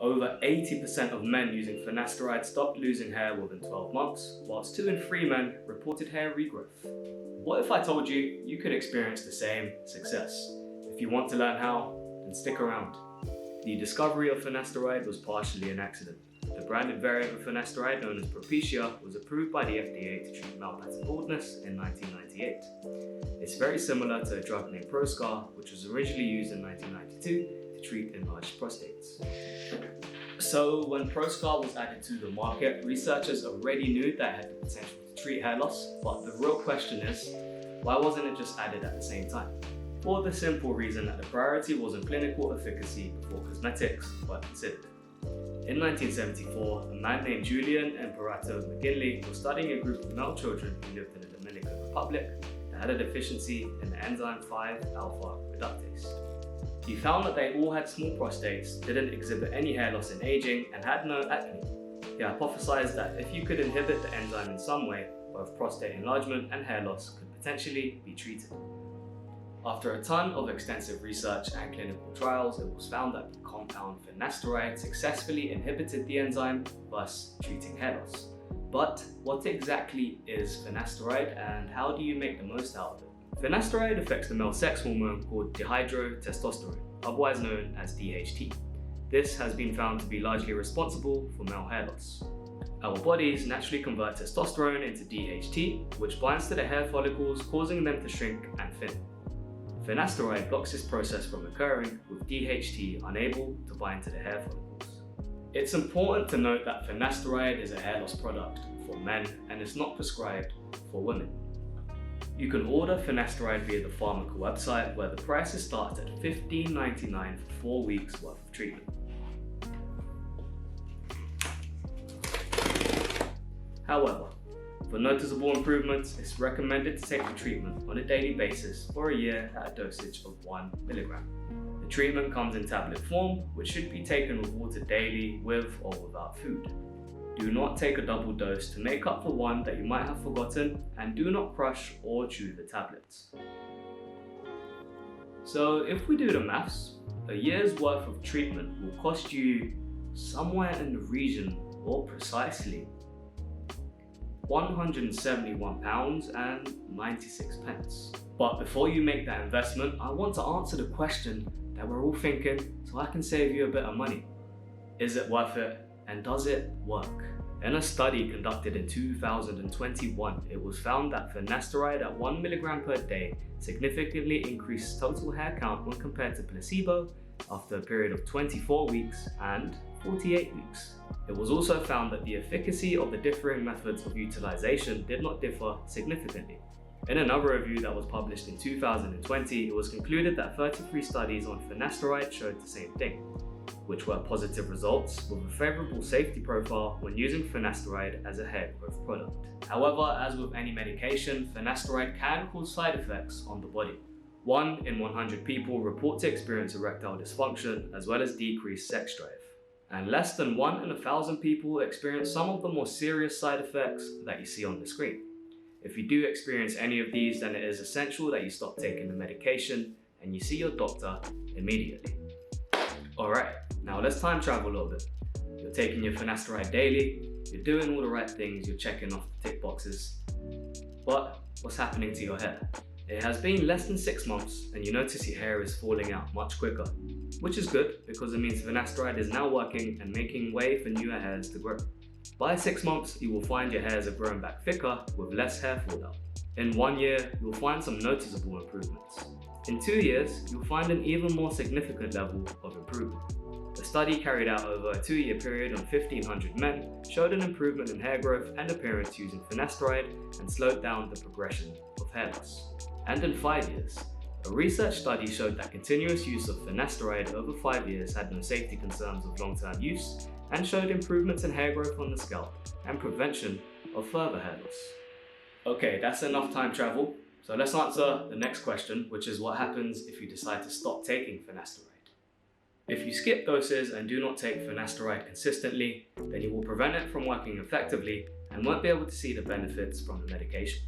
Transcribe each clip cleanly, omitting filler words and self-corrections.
Over 80% of men using finasteride stopped losing hair within 12 months, whilst 2 in 3 men reported hair regrowth. What if I told you you could experience the same success? If you want to learn how, then stick around. The discovery of finasteride was partially an accident. The branded variant of finasteride, known as alopecia, was approved by the FDA to treat male pattern baldness in 1998. It's very similar to a drug named Proscar, which was originally used in 1992 to treat enlarged prostates. So when Proscar was added to the market, researchers already knew that it had the potential to treat hair loss, but the real question is, why wasn't it just added at the same time? For the simple reason that the priority was on clinical efficacy before cosmetics were considered. In 1974, a man named Julian Imperato McGinley was studying a group of male children who lived in the Dominican Republic that had a deficiency in the enzyme 5-alpha reductase. He found that they all had small prostates, didn't exhibit any hair loss in aging, and had no acne. He hypothesized that if you could inhibit the enzyme in some way, both prostate enlargement and hair loss could potentially be treated. After a ton of extensive research and clinical trials, it was found that the compound finasteride successfully inhibited the enzyme, thus treating hair loss. But what exactly is finasteride and how do you make the most out of it? Finasteride affects the male sex hormone called dihydrotestosterone, otherwise known as DHT. This has been found to be largely responsible for male hair loss. Our bodies naturally convert testosterone into DHT, which binds to the hair follicles, causing them to shrink and thin. Finasteride blocks this process from occurring, with DHT unable to bind to the hair follicles. It's important to note that finasteride is a hair loss product for men and is not prescribed for women. You can order finasteride via the Pharmaca website, where the prices start at $15.99 for 4 weeks worth of treatment. However, for noticeable improvements, it's recommended to take the treatment on a daily basis for a year at a dosage of 1 milligram. The treatment comes in tablet form, which should be taken with water daily, with or without food. Do not take a double dose to make up for one that you might have forgotten, and do not crush or chew the tablets. So if we do the maths, a year's worth of treatment will cost you somewhere in the region, or precisely, £171.96. But before you make that investment, I want to answer the question that we're all thinking so I can save you a bit of money. Is it worth it? And does it work? In a study conducted in 2021, it was found that finasteride at 1 milligram per day significantly increased total hair count when compared to placebo after a period of 24 weeks and 48 weeks. It was also found that the efficacy of the differing methods of utilization did not differ significantly. In another review that was published in 2020, it was concluded that 33 studies on finasteride showed the same thing, which were positive results with a favorable safety profile when using finasteride as a hair growth product. However, as with any medication, finasteride can cause side effects on the body. 1 in 100 people report to experience erectile dysfunction as well as decreased sex drive. And less than 1 in 1,000 people experience some of the more serious side effects that you see on the screen. If you do experience any of these, then it is essential that you stop taking the medication and you see your doctor immediately. Alright, now let's time travel a little bit. You're taking your finasteride daily, you're doing all the right things, you're checking off the tick boxes. But what's happening to your hair? It has been less than 6 months and you notice your hair is falling out much quicker, which is good because it means finasteride is now working and making way for newer hairs to grow. By 6 months, you will find your hairs are growing back thicker with less hair fallout. In 1 year, you'll find some noticeable improvements. In 2 years, you'll find an even more significant level of improvement. The study carried out over a 2-year period on 1,500 men showed an improvement in hair growth and appearance using finasteride and slowed down the progression of hair loss. And in 5 years, a research study showed that continuous use of finasteride over 5 years had no safety concerns of long-term use and showed improvements in hair growth on the scalp and prevention of further hair loss. Okay, that's enough time travel. So let's answer the next question, which is what happens if you decide to stop taking finasteride. If you skip doses and do not take finasteride consistently, then you will prevent it from working effectively and won't be able to see the benefits from the medication.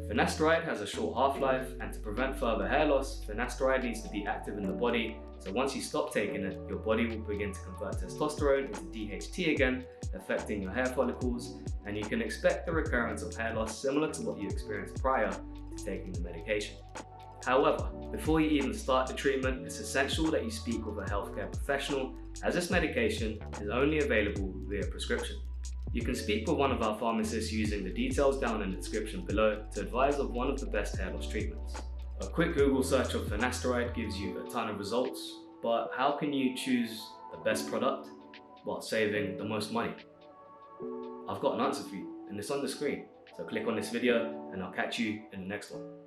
Finasteride has a short half-life, and to prevent further hair loss, finasteride needs to be active in the body, so once you stop taking it, your body will begin to convert testosterone into DHT again, affecting your hair follicles, and you can expect the recurrence of hair loss similar to what you experienced prior to taking the medication. However, before you even start the treatment, it's essential that you speak with a healthcare professional, as this medication is only available via prescription. You can speak with one of our pharmacists using the details down in the description below to advise of one of the best hair loss treatments. A quick Google search of finasteride gives you a ton of results, but how can you choose the best product while saving the most money? I've got an answer for you, and it's on the screen, so click on this video and I'll catch you in the next one.